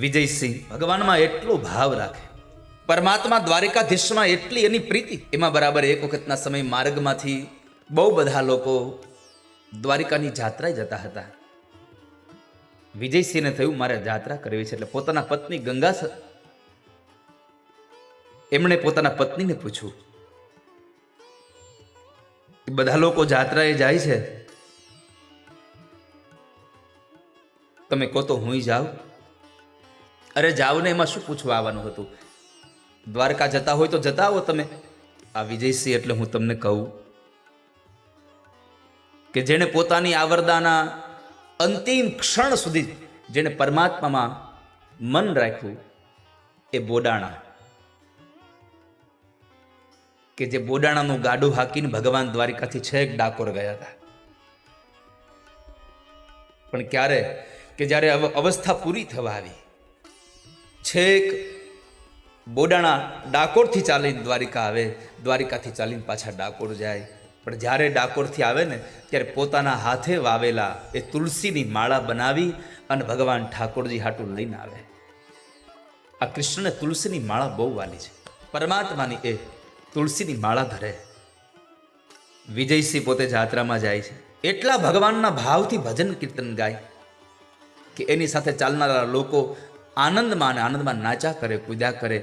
વિજયસિંહ ભગવાનમાં એટલો ભાવ રાખે, પરમાત્મા દ્વારિકાધીશમાં એટલી એની પ્રીતિ. એમાં બરાબર એક વખતના સમય માર્ગમાંથી બહુ બધા લોકો દ્વારિકાની જાત્રાએ જતા હતા. વિજયસિંહને થયું મારે જાત્રા કરવી છે, એટલે પોતાના પત્ની ગંગા એમણે પોતાના પત્નીને પૂછ્યું કે બધા લોકો જાત્રાએ જાય છે, તમે કહો તો હું જાઉં? અરે જાવ ને, એમાં શું પૂછવા આવવાનું હતું? દ્વારકા જતા હોય તો જતા આવો તમે. આ વિજયસિંહ એટલે હું તમને કહું કે જેણે પોતાની આવરદાના અંતિમ ક્ષણ સુધી જેણે પરમાત્મામાં મન રાખ્યું એ બોડાણા, કે જે બોડાણાનું ગાડું હાકીને ભગવાન દ્વારિકાથી છેક ડાકોર ગયા હતા. પણ ક્યારે કે જ્યારે અવસ્થા પૂરી થવા આવી, છેક બોડાણા ડાકોરથી ચાલીને દ્વારિકા આવે, દ્વારિકાથી ચાલીને પાછા ડાકોર જાય. પણ જ્યારે ડાકોરથી આવે ને ત્યારે પોતાના હાથે વાવેલા એ તુલસીની માળા બનાવી અને ભગવાન ઠાકોરજી હાટું લઈને આવે. આ કૃષ્ણને તુલસીની માળા બહુ વાલી છે. પરમાત્માની એ તુલસીની માળા ધરે. વિજયસિંહ પોતે જાત્રામાં જાય છે, એટલા ભગવાનના ભાવથી ભજન કીર્તન ગાય કે એની સાથે ચાલનારા લોકો આનંદમાં અને આનંદમાં નાચા કરે, કૂદ્યા કરે.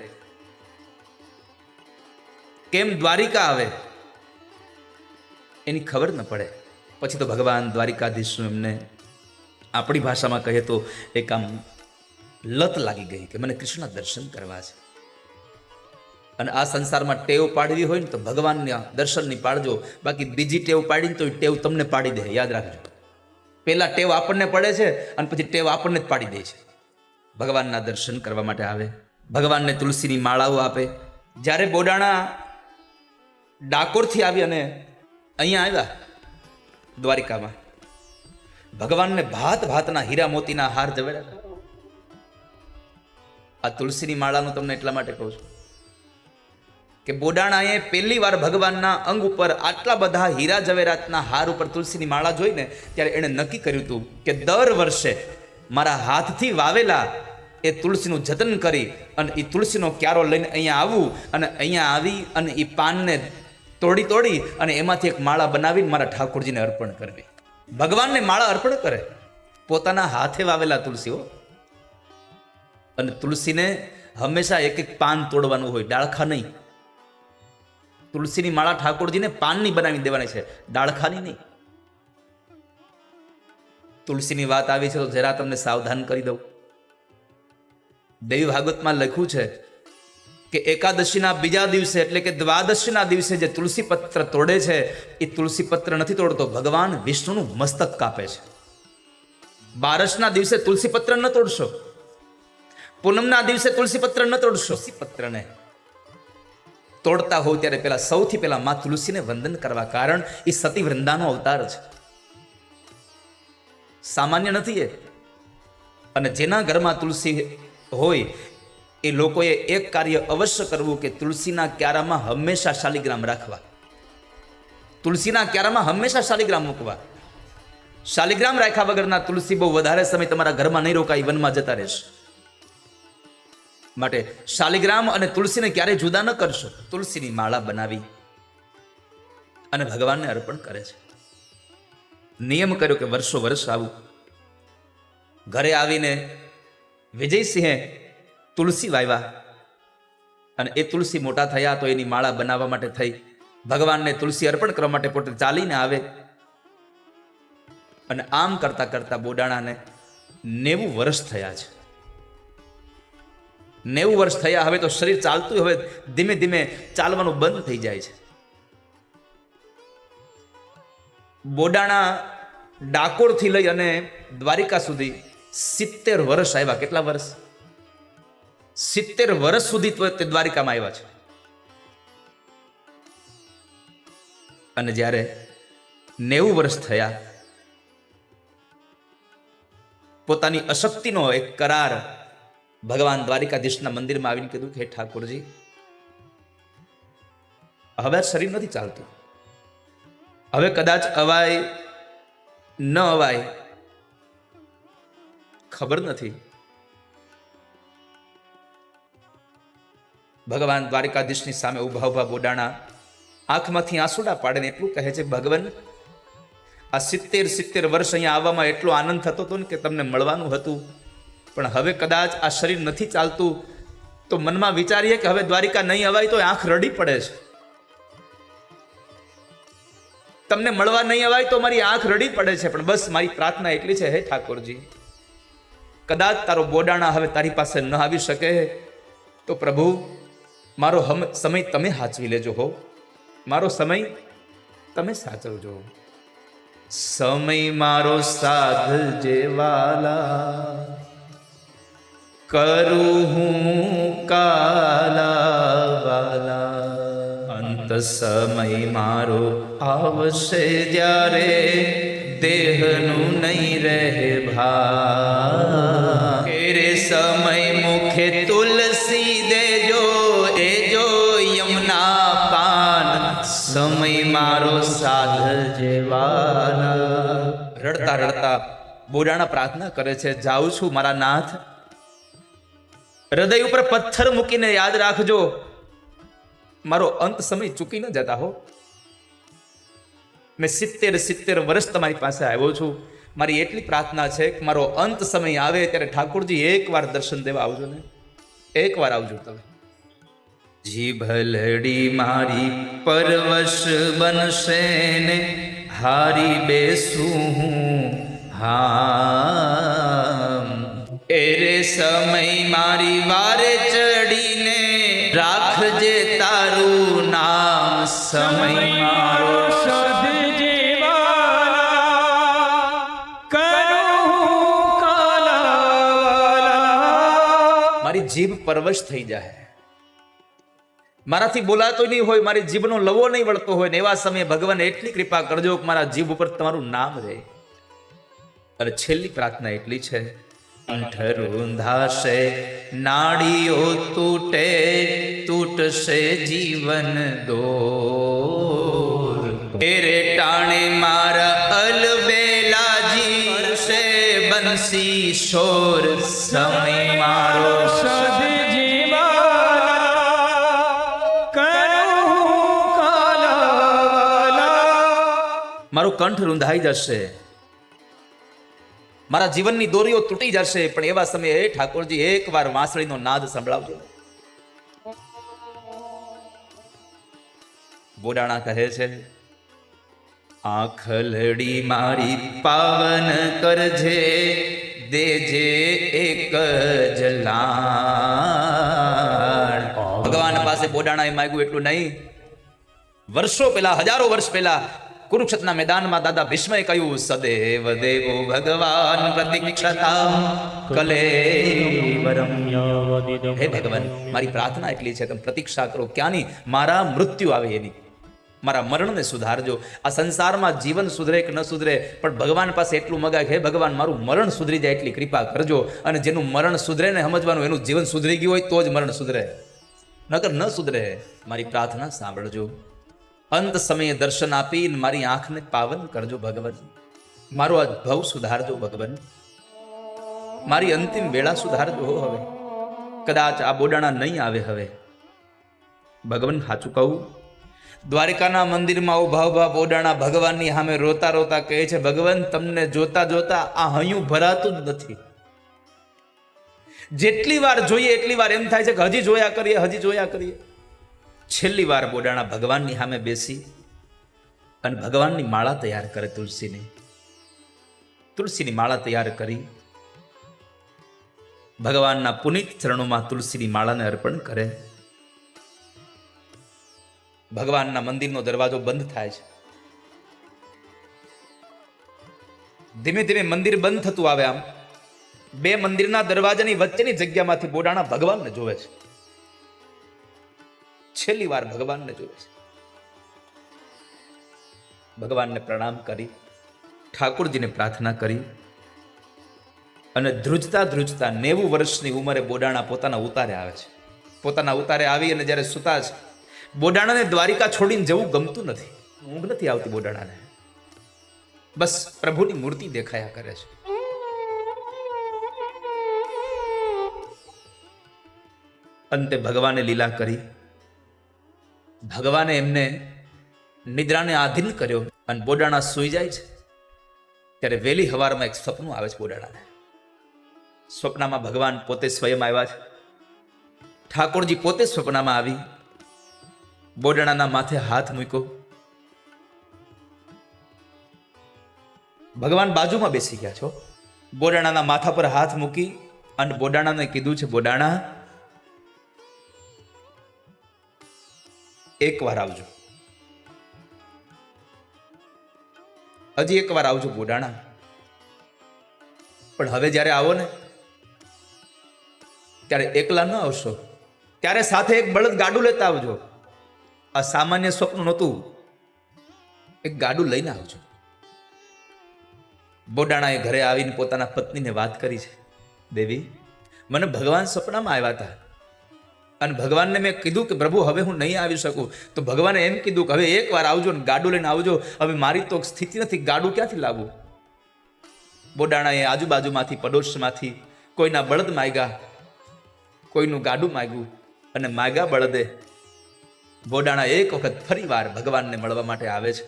કેમ દ્વારિકા આવે એની ખબર ન પડે. પછી તો ભગવાન દ્વારિકાધીશનું એમને આપણી ભાષામાં કહીએ તો એક આમ લત લાગી ગઈ કે મને કૃષ્ણના દર્શન કરવા છે. અને આ સંસારમાં ટેવ પાડવી હોય ને તો ભગવાનના દર્શનની પાડજો, બાકી બીજી ટેવ પાડીને તો ટેવ તમને પાડી દે. યાદ રાખજો, પહેલા ટેવ આપણને પડે છે અને પછી ટેવ આપણને જ પાડી દે છે. ભગવાનના દર્શન કરવા માટે આવે, ભગવાનને તુલસીની માળાઓ આપે. જ્યારે બોડાણા ડાકોરથી આવી અને અહીંયા આવ્યા દ્વારિકામાં, ભગવાનને ભાત ભાતના હીરા મોતીના હાર જવેરા. આ તુલસીની માળાનું તમને એટલા માટે કહું છું કે બોડાણાએ પહેલી વાર ભગવાનના અંગ ઉપર આટલા બધા હીરા જવેરાતના હાર ઉપર તુલસીની માળા જોઈને ત્યારે એણે નક્કી કર્યું હતું કે દર વર્ષે મારા હાથથી વાવેલા એ તુલસીનું જતન કરી અને એ તુલસીનો ક્યારો લઈને અહીંયા આવવું અને અહીંયા આવી અને એ પાનને તોડી અને એમાંથી એક માળા બનાવીને મારા ઠાકોરજીને અર્પણ કરવી. ભગવાનને માળા અર્પણ કરે, પોતાના હાથે વાવેલા તુલસીઓ. અને તુલસીને હંમેશા એક એક પાન તોડવાનું હોય, ડાળખા નહીં. તુલસીની માળા ઠાકોરજીને પાનની બનાવી દેવાની છે, ડાળખાની નહીં. તુલસીની વાત આવી છે તો જરા તમને સાવધાન કરી દઉં. દેવી ભાગવતમાં લખ્યું છે કે એકાદશીના બીજા દિવસે એટલે કે દ્વાદશીના દિવસે જે તુલસી પત્ર તોડે છે એ તુલસી પત્ર નથી તોડતો, ભગવાન વિષ્ણુનું મસ્તક કાપે છે. બારસના દિવસે તુલસી પત્ર ન તોડશો, પૂનમના દિવસે તુલસી પત્ર ન તોડશો. તુલસી પત્રને તોડતા હોવ ત્યારે પહેલા સૌથી પહેલા માં તુલસીને વંદન કરવા, કારણ એ સતી વૃંદાનો અવતાર છે, સામાન્ય નથી એ. અને જેના ઘરમાં તુલસી હોય એ લોકોએ એક કાર્ય અવશ્ય કરવું કે તુલસીના ક્યારામાં હંમેશા શાલિગ્રામ રાખવા. તુલસીના ક્યારામાં હંમેશા શાલિગ્રામ મૂકવા. શાલિગ્રામ રાખ્યા વગરના તુલસી બહુ વધારે સમય તમારા ઘરમાં નહીં રોકાય, વનમાં જતા રહેશે. માટે શાલિગ્રામ અને તુલસીને ક્યારેય જુદા ન કરશો. તુલસીની માળા બનાવી અને ભગવાનને અર્પણ કરે છે. નિયમ કર્યો કે વર્ષો વર્ષ આવું. ઘરે આવીને વિજયસિંહે તુલસી વાવ્યા અને એ તુલસી મોટા થયા તો એની માળા બનાવવા માટે થઈ ભગવાનને તુલસી અર્પણ કરવા માટે પોતે ચાલીને આવે. અને આમ કરતા કરતા બોડાણાને 90 વર્ષ થયા છે. 90 વર્ષ થયા. હવે તો શરીર ચાલતું, હવે ધીમે ધીમે ચાલવાનું બંધ થઈ જાય છે. બોડાણા ડાકોરથી લઈ અને દ્વારિકા સુધી 70 વર્ષ આવ્યા. કેટલા વર્ષ? 70 વર્ષ સુધી તે દ્વારિકામાં આવ્યા છે. અને જ્યારે 90 વર્ષ થયા, પોતાની અશક્તિનો એક કરાર ભગવાન દ્વારિકાધીશના મંદિરમાં આવીને કીધું કે હે ઠાકોરજી, હવે શરીર નથી ચાલતું, હવે કદાચ અવાય ન અવાય ખબર નથી, ભગવાન દ્વારિકાધીશની સામે ઊભા ઊભા બોડાણા આંખમાંથી આંસુડા પાડીને એટલું કહે છે, ભગવાન આ 70 વર્ષ અહીંયા આવવામાં એટલો આનંદ થતો હતો ને કે તમને મળવાનું હતું, પણ હવે કદાચ આ શરીર નથી ચાલતું તો મનમાં વિચારીએ કે હવે દ્વારિકા નહીં અવાય તો આંખ રડી પડે છે. તમને મળવા નહીં અવાય તો મારી આંખ રડી પડે છે, પણ બસ મારી પ્રાર્થના એટલી છે, હે ઠાકોરજી, કદાચ તારો બોડાણા હવે તારી પાસે ન આવી શકે તો પ્રભુ મારો સમય તમે સાચવી લેજો હો, મારો સમય તમે સાચવજો. સમય મારો સાધ જેવાલા કરું હું કાલાવાલા, અંત સમય મારો આવશે જ્યારે દેહનું નહીં રહે ભા. રે સમય મુખે તુલસી દેજો એ જો યમુના પાન, સમય મારો સાધ જેવાલા. રડતા રડતા બોડાણા પ્રાર્થના કરે છે, જાઉં છું મારા નાથ, હૃદય ઉપર પથ્થર મૂકીને યાદ રાખજો, મારો અંત સમય ચૂકી ન જતા હો. મેં 70 વર્ષ તમારી પાસે આવ્યો છું, મારી એટલી પ્રાર્થના છે કે મારો અંત સમય આવે ત્યારે ઠાકોરજી એકવાર દર્શન દેવા આવજો ને, એકવાર આવજો તમે. જીભલડી મારી પરવશ બનશે ને હારી બેસું હા, એરે સમય મારી વારે ચડીને રાખજે તારું નામ, સમય મારો જીભ પરવશ થઈ જાય, મારાથી બોલાતો નહીં હોય, મારી જીભનો લવો નહીં વળતો હોય ને એવા સમયે ભગવાન એટલી કૃપા કરજો કે મારા જીભ ઉપર તમારું નામ રહે. અને છેલ્લી પ્રાર્થના એટલી છે, કંઠ રૂંધાશે નાડીઓ તૂટે તૂટશે જીવન દોર, એરે ટાણે મારા અલબેલાજી કરશે બંસી શોર, સમય મારો મારું કંઠ રૂંધાઈ જશે, મારા જીવનની દોરીઓ તૂટી જશે, પણ એવા સમયે હે ઠાકોરજી એકવાર વાંસળીનો નાદ સંભળાવજો. બોડાણા કહે છે, આંખલડી મારી પાવન કરજે દેજે એક જલાણ. ભગવાન પાસે બોડાણાએ માંગ્યું એટલું નહીં, વર્ષો પહેલા, હજારો વર્ષ પહેલા કુરુક્ષેત્રના મેદાનમાં દાદા ભીષ્મએ કહ્યું, સદેવ દેવો ભગવાન પ્રતીક્ષતા કલેવરમ. હે ભગવાન, મારી પ્રાર્થના એટલી છે, તમે પ્રતીક્ષા કરો, ક્યાંની? મારા મૃત્યુ આવે એની, મારા મરણને સુધારજો. આ સંસારમાં જીવન સુધરે કે ન સુધરે, પણ ભગવાન પાસે એટલું મગાય, હે ભગવાન મારું મરણ સુધરી જાય એટલી કૃપા કરજો. અને જેનું મરણ સુધરે ને સમજવાનું, એનું જીવન સુધરી ગયું હોય તો જ મરણ સુધરે, નકર ન સુધરે. મારી પ્રાર્થના સાંભળજો, અંત સમયે દર્શન આપીને મારી આંખને પાવન કરજો ભગવાન, મારો આ ભવ સુધારજો ભગવાન, મારી અંતિમ વેળા સુધારજો. હવે કદાચ આ બોડાણા નહીં આવે, હવે ભગવાન સાચું કહું, દ્વારિકાના મંદિરમાં ઉભા ઉભા બોડાણા ભગવાનની સામે રોતા રોતા કહે છે, ભગવાન તમને જોતા જોતા આ હૈયું ભરાતું જ નથી. જેટલી વાર જોઈએ એટલી વાર એમ થાય છે કે હજી જોયા કરીએ, હજી જોયા કરીએ. છેલ્લી વાર બોડાણા ભગવાનની સામે બેસી અને ભગવાનની માળા તૈયાર કરે, તુલસીની માળા તૈયાર કરી ભગવાનના પુનિત ચરણોમાં તુલસીની માળાને અર્પણ કરે. ભગવાનના મંદિરનો દરવાજો બંધ થાય છે, ધીમે ધીમે મંદિર બંધ થતું આવે. આમ બે મંદિરના દરવાજાની વચ્ચેની જગ્યામાંથી બોડાણા ભગવાનને જોવે છે, છેલ્લી વાર ભગવાનને જોવે છે. ભગવાનને પ્રણામ કરી, ઠાકોરજીને પ્રાર્થના કરી અને ધ્રુજતા ધ્રુજતા 90 વર્ષની ઉંમરે બોડાણા પોતાના ઉતારે આવે છે. પોતાના ઉતારે આવી અને જ્યારે સુતા છે, બોડાણાને દ્વારિકા છોડીને જવું ગમતું નથી, ઊંઘ નથી આવતી બોડાણાને, બસ પ્રભુની મૂર્તિ દેખાયા કરે છે. અંતે ભગવાને લીલા કરી. ભગવાને એમને નિદ્રાને આધીન કર્યો અને બોડાણા સૂઈ જાય છે ત્યારે વહેલી હવારમાં એક સપનું આવે છે બોડાણાને. સ્વપ્નમાં ભગવાન પોતે સ્વયં આવ્યા છે. ઠાકોરજી પોતે સ્વપ્નમાં આવી બોડાણાના માથે હાથ મૂક્યો. ભગવાન બાજુમાં બેસી ગયા છો. બોડાણાના માથા પર હાથ મૂકી અને બોડાણાને કીધું છે, બોડાણા એકવાર આવજો, હજી એકવાર આવજો બોડાણા. પણ હવે જ્યારે આવો ને ત્યારે એકલા ન આવશો, ત્યારે સાથે એક બળદ ગાડું લેતા આવજો. આ સામાન્ય સ્વપ્ન નહોતું, એક ગાડું લઈને આવજો. બોડાણાએ ઘરે આવીને પોતાના પત્નીને વાત કરી છે, દેવી મને ભગવાન સપનામાં આવ્યા હતા અને ભગવાનને મેં કીધું કે પ્રભુ હવે હું નહીં આવી શકું. તો ભગવાને એમ કીધું કે હવે એકવાર આવજો ને ગાડું લઈને આવજો. હવે મારી તો સ્થિતિ નથી, ગાડું ક્યાંથી લાવવું. બોડાણાએ આજુબાજુમાંથી પડોશમાંથી કોઈના બળદ માગ્યા, કોઈનું ગાડું માગ્યું અને માગ્યા બળદે બોડાણા એક વખત ફરી વાર ભગવાનને મળવા માટે આવે છે.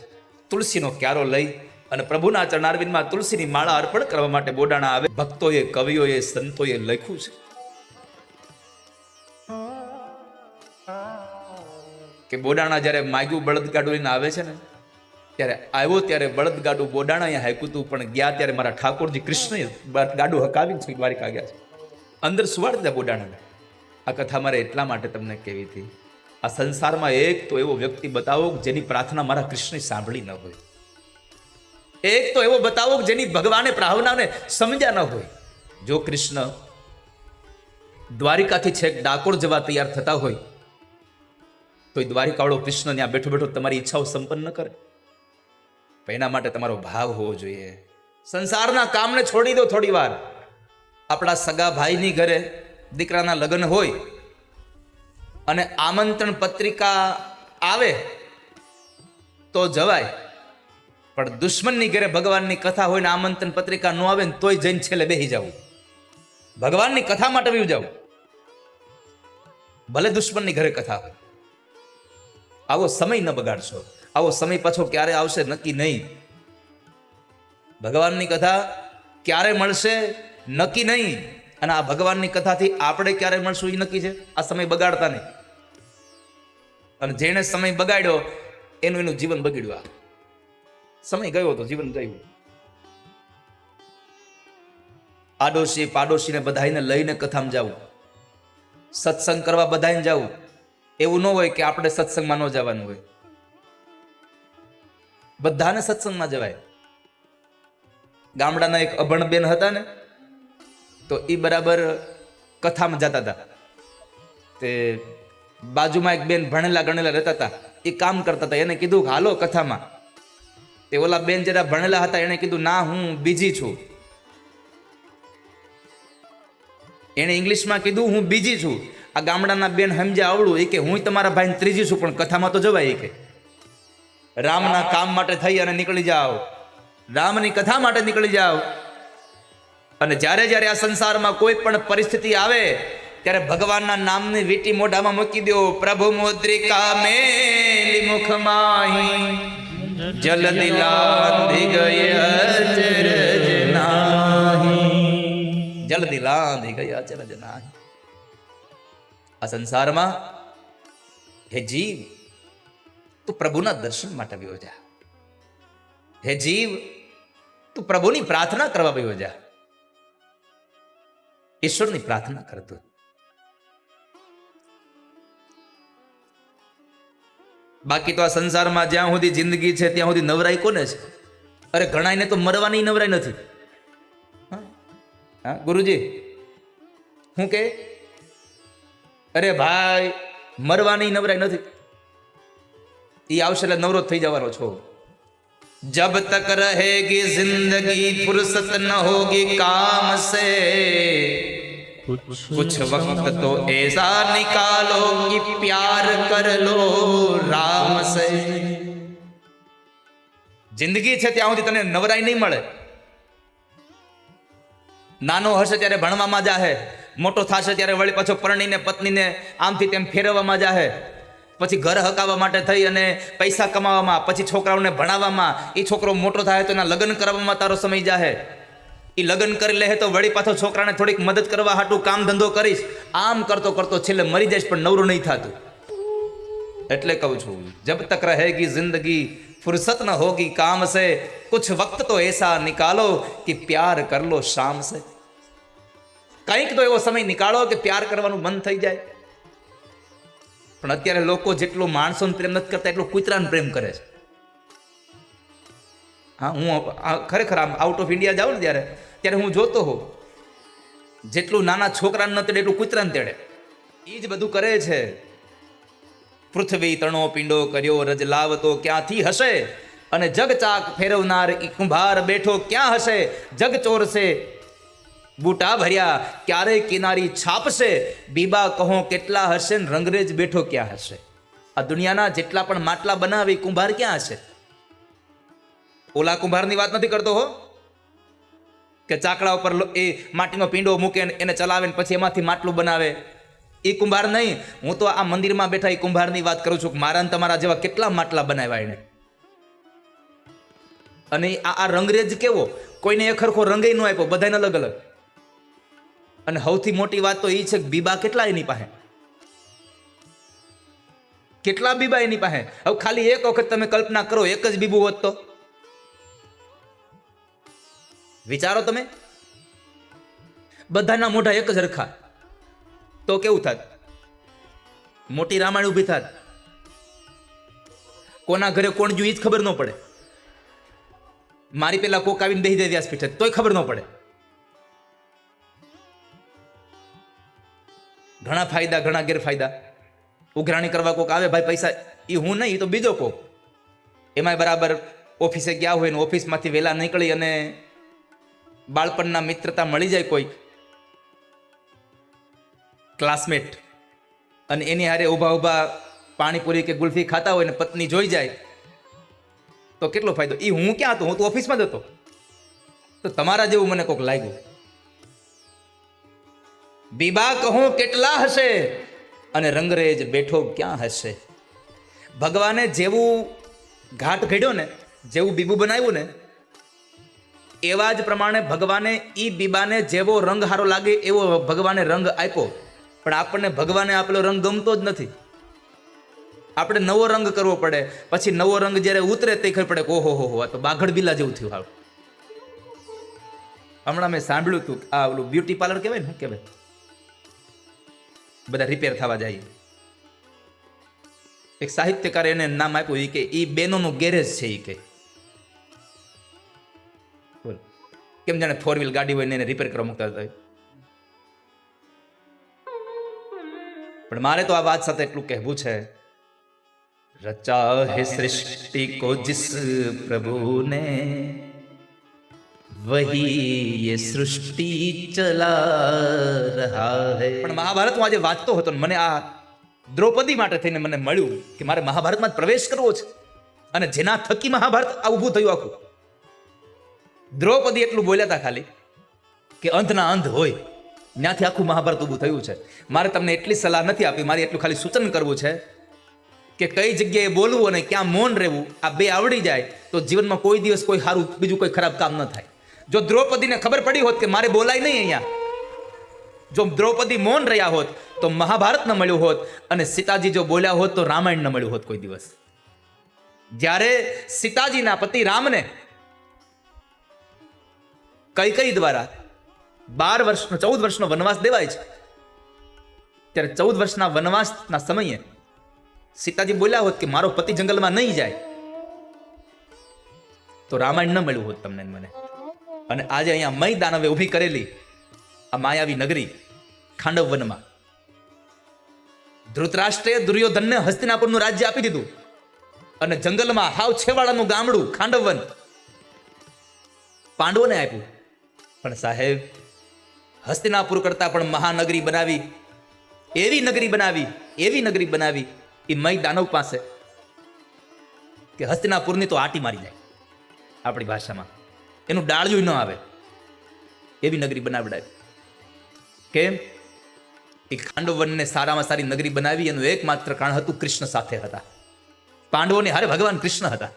તુલસીનો ક્યારો લઈ અને પ્રભુના ચરણારવિંદમાં તુલસીની માળા અર્પણ કરવા માટે બોડાણા આવે. ભક્તોએ, કવિઓએ, સંતોએ લખ્યું છે કે બોડાણા જ્યારે માગ્યું બળદગાડું લઈને આવે છે ને ત્યારે આવ્યો ત્યારે બળદગાડું બોડાણા અહીંયા હાંક્યું હતું, પણ ગયા ત્યારે મારા ઠાકોરજી કૃષ્ણએ ગાડું હકાવીને દ્વારિકા ગયા છે. અંદર સુવાડી દીધા બોડાણાને. આ કથા મારે એટલા માટે તમને કહેવી હતી. આ સંસારમાં એક તો એવો વ્યક્તિ બતાવો જેની પ્રાર્થના મારા કૃષ્ણે સાંભળી ન હોય. એક તો એવો બતાવો જેની ભગવાને પ્રાર્થનાને સમજ્યા ન હોય. જો કૃષ્ણ દ્વારિકાથી છેક ડાકોર જવા તૈયાર થતા હોય તો દ્વારિકાવાળો કૃષ્ણ ત્યાં બેઠો બેઠો તમારી ઈચ્છાઓ સંપન્ન કરે. એના માટે તમારો ભાવ હોવો જોઈએ. સંસારના કામને છોડી દો થોડી વાર. આપણા સગા ભાઈની ઘરે દીકરાના લગ્ન હોય અને આમંત્રણ પત્રિકા આવે તો જવાય, પણ દુશ્મનની ઘરે ભગવાનની કથા હોય ને આમંત્રણ પત્રિકા ન આવે ને તોય જઈને છેલ્લે બેસી જવું. ભગવાનની કથા માટે બી જાવ, ભલે દુશ્મનની ઘરે કથા હોય. આવો સમય ન બગાડશો. આવો સમય પાછો ક્યારે આવશે નક્કી નહીં. ભગવાનની કથા ક્યારે મળશે નક્કી નહીં. અને આ ભગવાનની કથાથી આપણે ક્યારે મળશું એ નક્કી છે. આ સમય બગાડતા નહીં. અને જેણે સમય બગાડ્યો એનું જીવન બગડ્યું. આ સમય ગયો તો જીવન ગયું. આડોશી પાડોશીને બધાને લઈને કથામાં જવું, સત્સંગ કરવા બધાને જવું. એવું ન હોય કે આપણે સત્સંગમાં ન જવાનું હોય. બધાને સત્સંગમાં જવાય. ગામડાના એક અભણ બેન હતા ને, તો એ બરાબર કથામાં જતા હતા. તે બાજુમાં એક બેન ભણેલા ગણેલા રહેતા હતા, એ કામ કરતા હતા. એને કીધું કે હાલો કથામાં. તે ઓલા બેન જરા ભણેલા હતા, એને કીધું ના હું બીજી છું. એને ઇંગ્લિશમાં કીધું હું બીજી છું. આ ગામડાના બેન સમજ્યા આવડું, એ કે હું તમારા ભાઈને ત્રીજી છું, પણ કથામાં તો જવાય. કે રામના કામ માટે થઈ અને નીકળી જાઓ, રામની કથા માટે નીકળી જાઓ. અને જ્યારે જ્યારે આ સંસારમાં કોઈ પણ પરિસ્થિતિ આવે ત્યારે ભગવાનના નામની વીટી મોઢામાં મૂકી દો. પ્રભુ મુદ્રિકા મેલી મુખ માહી, જલ્દી લાંધી ગઈ અચરજ નાહી. જલ્દી લાંધી ગઈ અચરજ નાહી. આ સંસારમાં હે જીવ તું પ્રભુના દર્શન માટે આવ્યો જા. હે જીવ તું પ્રભુની પ્રાર્થના કરવા આવ્યો જા. ઈશ્વરની પ્રાર્થના કરતો. બાકી તો આ સંસારમાં જ્યાં સુધી જિંદગી છે ત્યાં સુધી નવરાઈ કોને છે? અરે ઘણાઈને તો મરવાની નવરાઈ નથી. હા ગુરુજી હું કે અરે ભાઈ મરવાની નવરાઈ નથી. એ આવશે એટલે નવરો થઈ જવાનો છો. जब तक रहेगी जिंदगी फुर्सत न होगी काम से, कुछ वक्त तो ऐसा निकालो कि प्यार कर लो राम से. જિંદગી છે ત્યાં સુધી તને નવરાઈ નહીં મળે. નાનો હશે ત્યારે ભણવામાં જાહે, મોટો થશે ત્યારે વળી પાછો પરણીને પત્નીને આમથી તેમ ફેરવવામાં જાહે, પછી ઘર હકાવવા માટે થઈ અને પૈસા કમાવામાં, પછી છોકરાઓને ભણાવવામાં, એ છોકરો મોટો થાય તો એના લગ્ન કરવામાં તારો સમય જાહે. એ લગ્ન કરી લે તો વળી પાછો છોકરાને થોડીક મદદ કરવા હાટું કામ ધંધો કરીશ. આમ કરતો કરતો છેલ્લે મરી જઈશ પણ નવરું નહીં થતું. એટલે કહું છું, જબ તક રહેગી જિંદગી ફુરસત ન હોગી કામ સે, કુછ વક્ત તો એસા નિકાલો કે પ્યાર કર લો શામ સે. કંઈક તો એવો સમય નિકાળો કે પ્યાર કરવાનું મન થઈ જાય. પણ અત્યારે લોકો જેટલો માણસોને પ્રેમ નથી કરતા એટલો કૂતરાને પ્રેમ કરે છે. હા, હું ખરેખર આમ આઉટ ઓફ ઇન્ડિયા જાઉં ને ત્યારે હું જોતો હોઉં, જેટલું નાના છોકરાને ન તેડે એટલું કૂતરાને તેડે. એ જ બધું કરે છે. પૃથ્વી તણો પીંડો કર્યો રજ લાવતો ક્યાંથી હશે, અને જગ ચાક ફેરવનાર ઈ કુંભાર બેઠો ક્યાં હશે. જગ ચોર છે બૂટા ભર્યા ક્યારે કિનારી છાપશે, બીબા કહો કેટલા હશે ને રંગરેજ બેઠો ક્યાં હશે. આ દુનિયાના જેટલા પણ માટલા બનાવે કુંભાર ક્યાં હશે? ઓલા કુંભારની વાત નથી કરતો હો, કે ચાકડા ઉપર એ માટીનો પીંડો મૂકે એને ચલાવે ને પછી એમાંથી માટલું બનાવે. એ કુંભાર નહીં. હું તો આ મંદિરમાં બેઠા એ કુંભારની વાત કરું છું કે મારા ને તમારા જેવા કેટલા માટલા બનાવ્યા એને. અને આ રંગરેજ કેવો, કોઈને એક સરખો રંગે ન આપ્યો, બધાને અલગ અલગ. અને સૌથી મોટી વાત તો એ છે કે બીબા કેટલા એની પાસે, કેટલા બીબા એની પાસે. હવે ખાલી એક વખત તમે કલ્પના કરો, એક જ બીબું હોત તો વિચારો તમે, બધાના મોઢા એક જ હરખા, તો કેવું થાત? મોટી રામાયણ ઊભી થાત. કોના ઘરે કોણ જોયું એ જ ખબર ન પડે. મારી પેલા કોક આવીને બેસી દે વ્યાસપીઠે તોય ખબર ન પડે. ઘણા ફાયદા ઘણા ગેરફાયદા. ઉઘરાણી કરવા કોક આવે ભાઈ પૈસા, એ હું નહીં, એ તો બીજો કોક. એમાંય બરાબર ઓફિસે ગયા હોય ને ઓફિસમાંથી વહેલા નીકળી અને બાળપણના મિત્રતા મળી જાય કોઈ ક્લાસમેટ, અને એની હારે ઊભા ઊભા પાણીપુરી કે ગુલ્ફી ખાતા હોય ને પત્ની જોઈ જાય તો કેટલો ફાયદો. એ હું ક્યાં હતો? હું તો ઓફિસમાં જ હતો. તો તમારા જેવું મને કોક લાગ્યું. બીબા કહું કેટલા હશે અને રંગરેજ બેઠો ક્યાં હશે. ભગવાને જેવું ઘાટ ઘડ્યો ને, જેવું બીબું બનાવ્યું ને, એવા જ પ્રમાણે ભગવાને ઈ બીબાને જેવો રંગ હારો લાગે એવો ભગવાને રંગ આપ્યો. પણ આપણને ભગવાને આપેલો રંગ ગમતો જ નથી. આપણે નવો રંગ કરવો પડે. પછી નવો રંગ જ્યારે ઉતરે તે ખબર પડે કે ઓહો હો આ તો બાઘડ બિલા જેવું થયું. હાલ હમણાં મેં સાંભળ્યું હતું આ ઓલું બ્યુટી પાર્લર કહેવાય ને, શું કહેવાય, બધા રિપેર થવા જાય. એક સાહિત્યકારે એને નામ આપ્યું એ કે એ બેનોનું ગેરેજ છે. એ કે કેમ જાણે 4 વ્હીલ ગાડી હોય ને એને રિપેર કરવા મૂકતા હતા. પણ મારે તો આ વાત સાથે એટલું કહેવું છે, રચા હે સૃષ્ટિ કો जिस प्रभु ने वही ये सृष्टि चला रहा है. પણ મહાભારત હું આજે વાંચતો હતો ને મને આ દ્રૌપદી માટે થઈને મને મળ્યું કે મારે મહાભારતમાં પ્રવેશ કરવો છે. અને જેના થકી મહાભારત આ ઊભું થયું આખું. દ્રૌપદી એટલું બોલ્યા હતા ખાલી કે અંધના અંધ હોય, ત્યાંથી આખું મહાભારત ઊભું થયું છે. મારે તમને એટલી સલાહ નથી આપી, મારે એટલું ખાલી સૂચન કરવું છે કે કઈ જગ્યાએ બોલવું અને ક્યાં મૌન રહેવું. આ બે આવડી જાય તો જીવનમાં કોઈ દિવસ કોઈ સારું બીજું કોઈ ખરાબ કામ ન થાય. જો દ્રૌપદીને ખબર પડી હોત કે મારે બોલાય નહીં અહીંયા, જો દ્રૌપદી મૌન રહ્યા હોત તો મહાભારત ન મળ્યું હોત, અને સીતાજી જો બોલ્યા હોત તો રામાયણ ન મળ્યું હોત કોઈ દિવસ. જ્યારે સીતાજીના પતિ રામને કૈકેયી દ્વારા 14 વર્ષનો વનવાસ દેવાય છે, ત્યારે 14 વર્ષના વનવાસના સમયે સીતાજી બોલ્યા હોત કે મારો પતિ જંગલમાં નહીં જાય તો રામાયણ ન મળ્યું હોત તમને મને. અને આજે અહીંયા મય દાનવે ઊભી કરેલી આ માયાવી નગરી ખાંડવ વનમાં ધૃતરાષ્ટ્રે દુર્યોધનને હસ્તિનાપુરનું રાજ્ય આપી દીધું, અને જંગલમાં હાવ છેવાડાનું ગામડું ખાંડવ વન પાંડવોને આપ્યું. પણ સાહેબ, હસ્તિનાપુર કરતા પણ મહાનગરી બનાવી, એવી નગરી બનાવી એ મય દાનવ પાસે કે હસ્તિનાપુરની તો આટી મારી જાય, આપણી ભાષામાં એનું ડાળિયું ન આવે એવી નગરી બનાવડાવી. કેમ? એ ખાંડવવનને સારામાં સારી નગરી બનાવી એનું એકમાત્ર કારણ હતું કૃષ્ણ સાથે હતા. પાંડવોને હારે ભગવાન કૃષ્ણ હતા.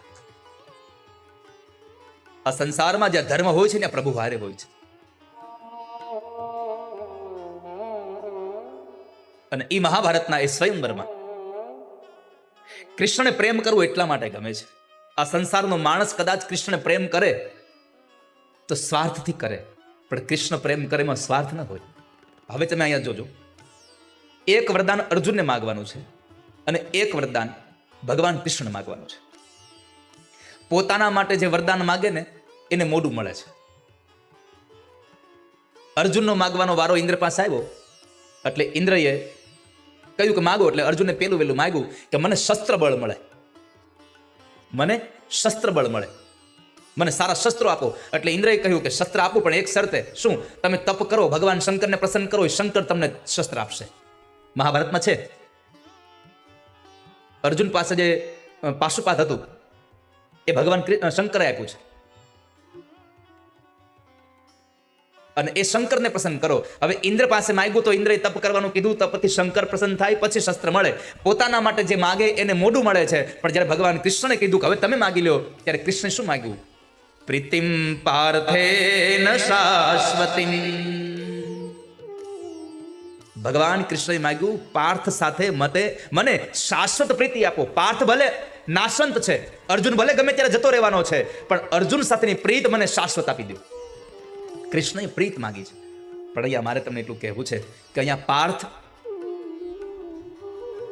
આ સંસારમાં જ્યાં ધર્મ હોય છે ત્યાં પ્રભુ હારે હોય છે. અને એ મહાભારતના એ સ્વયંવરમાં કૃષ્ણને પ્રેમ કરવો એટલા માટે ગમે છે. આ સંસારનો માણસ કદાચ કૃષ્ણને પ્રેમ કરે તો સ્વાર્થથી કરે, પણ કૃષ્ણ પ્રેમ કરે એમાં સ્વાર્થ ન હોય. હવે તમે અહીંયા જોજો, એક વરદાન અર્જુનને માગવાનું છે અને એક વરદાન ભગવાન કૃષ્ણ માગવાનું છે. પોતાના માટે જે વરદાન માગે ને એને મોઢું મળે છે. અર્જુનનો માગવાનો વારો ઇન્દ્ર પાસે આવ્યો એટલે ઇન્દ્રએ કહ્યું કે માગો. એટલે અર્જુને પેલું વેલું માગ્યું કે મને શસ્ત્ર બળ મળે, મને શસ્ત્ર બળ મળે, મને સારા શસ્ત્રો આપો. એટલે ઇન્દ્રએ કહ્યું કે શસ્ત્ર આપું પણ એક શરતે. શું? તમે તપ કરો, ભગવાન શંકરને પ્રસન્ન કરો, શંકર તમને શસ્ત્ર આપશે. મહાભારતમાં છે. અર્જુન પાસે જે પાશુપાત હતું એ ભગવાન શંકરે આપ્યું છે અને એ શંકરને પ્રસન્ન કરો. હવે ઇન્દ્ર પાસે માંગ્યું તો ઇન્દ્રએ તપ કરવાનું કીધું, તપથી શંકર પ્રસન્ન થાય પછી શસ્ત્ર મળે. પોતાના માટે જે માગે એને મોઢું મળે છે, પણ જ્યારે ભગવાન કૃષ્ણને કીધું કે હવે તમે માગી લો, ત્યારે કૃષ્ણે શું માગ્યું? પ્રીતિમ પાર્થેન શાશ્વતીમ. ભગવાન કૃષ્ણએ માગ્યું પાર્થ સાથે મને શાશ્વત પ્રીતિ આપો. પાર્થ ભલે નાશવંત છે, અર્જુન ભલે ગમે ત્યારે જતો રહેવાનો છે, પણ અર્જુન સાથેની પ્રીત મને શાશ્વત આપી દો. કૃષ્ણએ પ્રીત માગી છે. પણ અહીંયા મારે તમને એટલું કહેવું છે કે અહીંયા પાર્થ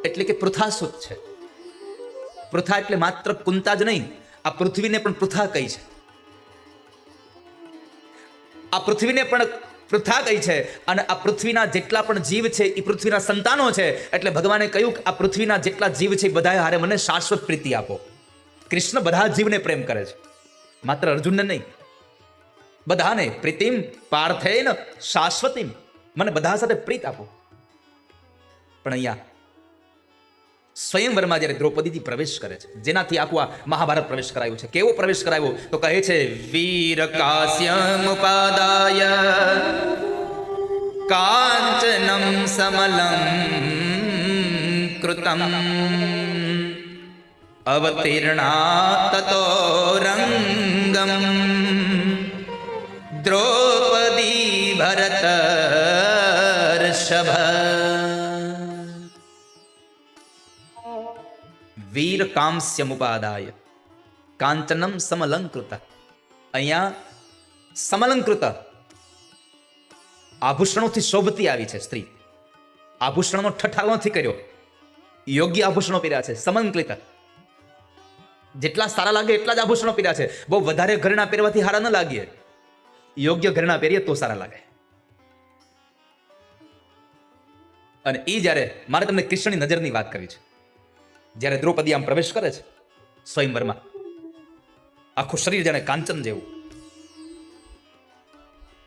એટલે કે પૃથાસુત છે. પૃથા એટલે માત્ર કુંતા જ નહીં, આ પૃથ્વીને પણ પૃથા કહી છે. આ પૃથ્વીને પણ પૃથા કહી છે અને આ પૃથ્વીના જેટલા પણ જીવ છે એ પૃથ્વીના સંતાનો છે. એટલે ભગવાને કહ્યું કે આ પૃથ્વીના જેટલા જીવ છે બધા હારે મને શાશ્વત પ્રીતિ આપો. કૃષ્ણ બધા જીવને પ્રેમ કરે છે, માત્ર અર્જુનને નહીં, બધાને. પ્રીતિમ પાર્થેન શાશ્વતીમ, મને બધા સાથે પ્રીત આપો. પણ અહીંયા સ્વયંવરમાં જ્યારે દ્રૌપદીથી પ્રવેશ કરે છે, જેનાથી આખું આ મહાભારત પ્રવેશ કરાયું છે. કેવો પ્રવેશ કરાયો? તો કહે છે વીર કાશ્યમ ઉપાદાય કાંચનમ સમલં કૃતમ અવતીર્ણા તતો રંગમ દ્રૌપદી ભરતર્ષભ. વીર કાંસ્યમુપાદાય કાંચનમ સમલંકૃત. અહીંયા સમલંકૃત આભૂષણોથી શોભતી આવી છે સ્ત્રી. આભૂષણનો ઠઠારો નથી કર્યો, યોગ્ય આભૂષણો પહેર્યા છે. સમલંકૃત, જેટલા સારા લાગે એટલા જ આભૂષણો પહેર્યા છે. બહુ વધારે ઘરેણા પહેરવાથી સારા ન લાગીએ, યોગ્ય ઘરેણા પહેરીએ તો સારા લાગે. અને એ જ્યારે મારે તમને કૃષ્ણની નજરની વાત કરવી છે. જ્યારે દ્રૌપદી આમ પ્રવેશ કરે છે સ્વયંવરમાં, આખું શરીર જાણે કાંચન જેવું.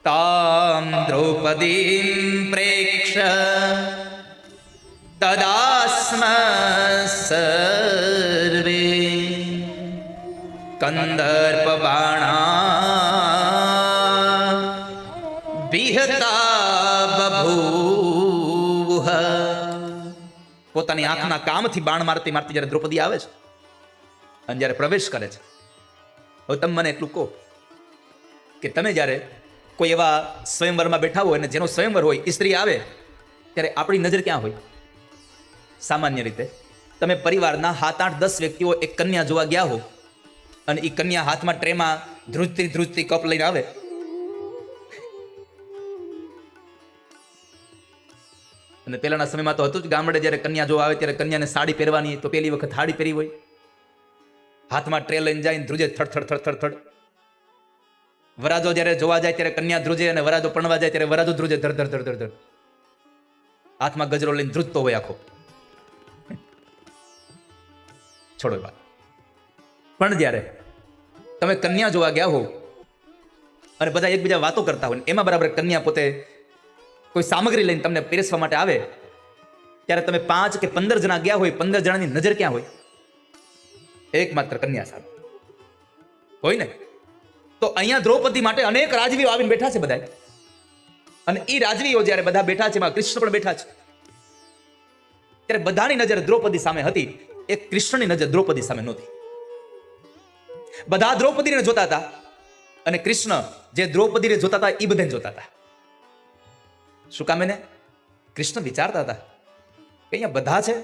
તામ દ્રૌપદીમ પ્રેક્ષ તદાસ્મ સર્વે કંદર્પ બાણા વિહતા બભૂવ. પોતાની આંખના કામથી બાણ મારતી મારતી જ્યારે દ્રૌપદી આવે છે અને જ્યારે પ્રવેશ કરે છે. હવે તમે મને એટલું કહો કે તમે જ્યારે કોઈ એવા સ્વયંવરમાં બેઠા હોય અને જેનો સ્વયંવર હોય એ સ્ત્રી આવે ત્યારે આપણી નજર ક્યાં હોય? સામાન્ય રીતે તમે પરિવારના 7-8-10 વ્યક્તિઓ એક કન્યા જોવા ગયા હો અને એ કન્યા હાથમાં ટ્રેમાં ધ્રુજતી કપ લઈને આવે, અને પહેલાના સમયમાં તો હતું જ, ગામડે જ્યારે કન્યા જોવા આવે ત્યારે કન્યાને સાડી પહેરવાની, તો પહેલી વખત સાડી પહેરી હોય, હાથમાં ટ્રે લઈને જાય ધ્રુજે થડ. વરાજો જ્યારે જોવા જાય ત્યારે કન્યા ધ્રુજે અને વરાજો પરણવા જાય ત્યારે વરાજો ધ્રુજે ધડ. હાથમાં ગજરો લઈને ધ્રુજતો હોય આખો. છોડો વાત. પણ જ્યારે તમે કન્યા જોવા ગયા હો અને બધા એકબીજા વાતો કરતા હોય, એમાં બરાબર કન્યા પોતે કોઈ સામગ્રી લઈને તમને પીરસવા માટે આવે, ત્યારે તમે 5 કે 15 જણા ગયા હોય, 15 જણાની નજર ક્યાં હોય? એકમાત્ર કન્યા સામે હોય ને. તો અહીંયા દ્રૌપદી માટે અનેક રાજવીઓ આવીને બેઠા છે બધા, અને એ રાજવીઓ જ્યારે બધા બેઠા છે એમાં કૃષ્ણ પણ બેઠા છે. ત્યારે બધાની નજર દ્રૌપદી સામે હતી, એક કૃષ્ણની નજર દ્રૌપદી સામે નહોતી. બધા દ્રૌપદીને જોતા હતા અને કૃષ્ણ જે દ્રૌપદીને જોતા હતા એ બધાને જોતા હતા. શું કામ? એને કૃષ્ણ વિચારતા હતા કે અહીંયા બધા છે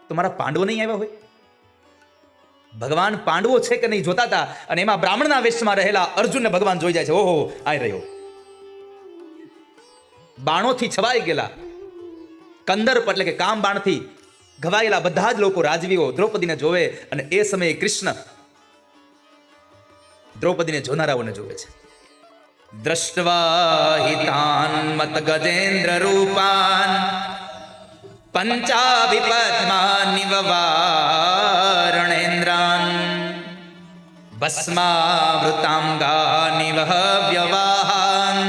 તો મારા પાંડવો નહીં આવ્યા હોય? ભગવાન પાંડવો છે કે નહીં જોતા હતા. અને એમાં બ્રાહ્મણના વેશમાં રહેલા અર્જુનને ભગવાન જોઈ જાય છે. ઓહો, આવી રહ્યો. બાણોથી છવાઈ ગયેલા કંદર્પ એટલે કે કામ બાણથી ઘવાયેલા બધા જ લોકો રાજવીઓ દ્રૌપદીને જોવે અને એ સમયે કૃષ્ણ દ્રૌપદીને જોનારાઓને જોવે છે. દ્રષ્ટવા હિતાન મત ગજેન્દ્ર રૂપાન પંચાભિપદ્માનિવ વારણેન્દ્રાન ભસ્માવૃતાંગાનિવ વ્યવાહાન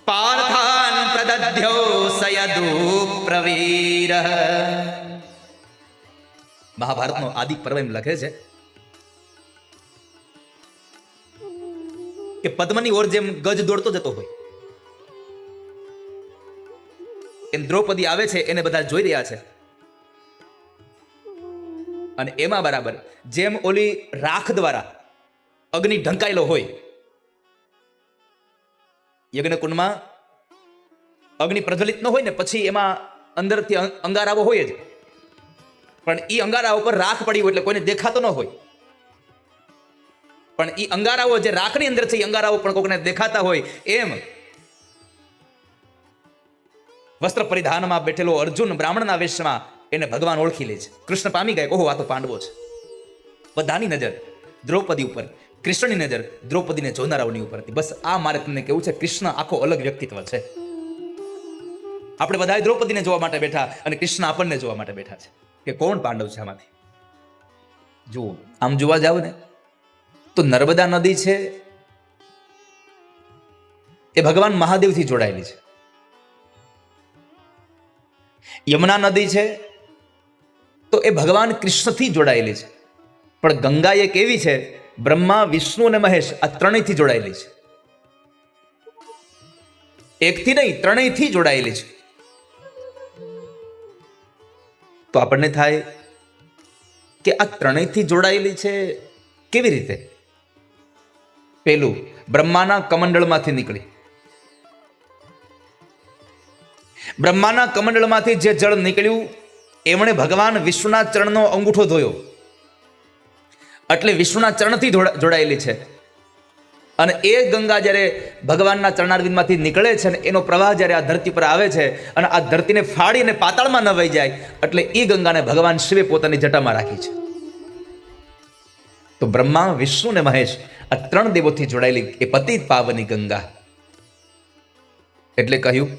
પાર્થાન પ્રદધ્યો સયદુ પ્રવીર. મહાભારતનો આદિ પર્વ એમ લખે છે કે પદ્મની ઓર જેમ ગજ દોડતો જતો હોય એમ દ્રૌપદી આવે છે, એને બધા જોઈ રહ્યા છે. અને એમાં બરાબર જેમ ઓલી રાખ દ્વારા અગ્નિ ઢંકાયેલો હોય, યજ્ઞકુંડમાં અગ્નિ પ્રજ્વલિત ન હોય ને પછી એમાં અંદરથી અંગારાઓ હોય જ, પણ એ અંગારા ઉપર રાખ પડી હોય એટલે કોઈને દેખાતો ન હોય. પણ એ અંગારાઓ જે રાખની અંદર છે એ અંગારાઓ પણ કોઈને દેખાતા હોય. એમ વસ્ત્ર પરિધાનમાં બેઠેલો અર્જુન બ્રાહ્મણના વેશમાં એને ભગવાન ઓળખી લે છે. કૃષ્ણ પામી ગયા. ઓહો, આ તો પાંડવો છે. બધાની નજર દ્રૌપદી ઉપર, કૃષ્ણની નજર દ્રૌપદીને જોનારાઓની ઉપર હતી. બસ આ મારે તમને કેવું છે, કૃષ્ણ આખો અલગ વ્યક્તિત્વ છે. આપણે બધા દ્રૌપદીને જોવા માટે બેઠા અને કૃષ્ણ આપણને જોવા માટે બેઠા છે કે કોણ પાંડવ છે આમાંથી. જુઓ, આમ જોવા જાવ ને તો નર્મદા નદી છે એ ભગવાન મહાદેવથી જોડાયેલી છે. યમુના નદી છે તો એ ભગવાન કૃષ્ણથી જોડાયેલી છે. પણ ગંગા એક એવી છે, બ્રહ્મા, વિષ્ણુ અને મહેશ આ ત્રણેયથી જોડાયેલી છે. એકથી નહીં, ત્રણેયથી જોડાયેલી છે. તો આપણને થાય કે આ ત્રણેયથી જોડાયેલી છે કેવી રીતે? પેલું, બ્રહ્માના કમંડળમાંથી નીકળી. બ્રહ્માના કમંડળમાંથી જે જળ નીકળ્યું એમણે ભગવાન વિષ્ણુના ચરણનો અંગૂઠો ધોયો એટલે વિષ્ણુના ચરણથી જોડાયેલી છે. અને એ ગંગા જ્યારે ભગવાનના ચરણારવિંદમાંથી નીકળે છે અને એનો પ્રવાહ જ્યારે આ ધરતી પર આવે છે અને આ ધરતીને ફાડીને પાતાળમાં ન વહી જાય એટલે એ ગંગાને ભગવાન શિવે પોતાની જટામાં રાખી છે. તો બ્રહ્મા, વિષ્ણુ અને મહેશ આ ત્રણ દેવોથી જોડાયેલી એ પતિત પાવની ગંગા. એટલે કહ્યું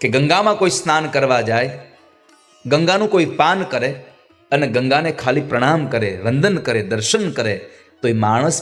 કે ગંગામાં કોઈ સ્નાન કરવા જાય, ગંગાનું કોઈ પાન કરે અને ગંગાને ખાલી પ્રણામ કરે, વંદન કરે, દર્શન કરે તો એ માણસ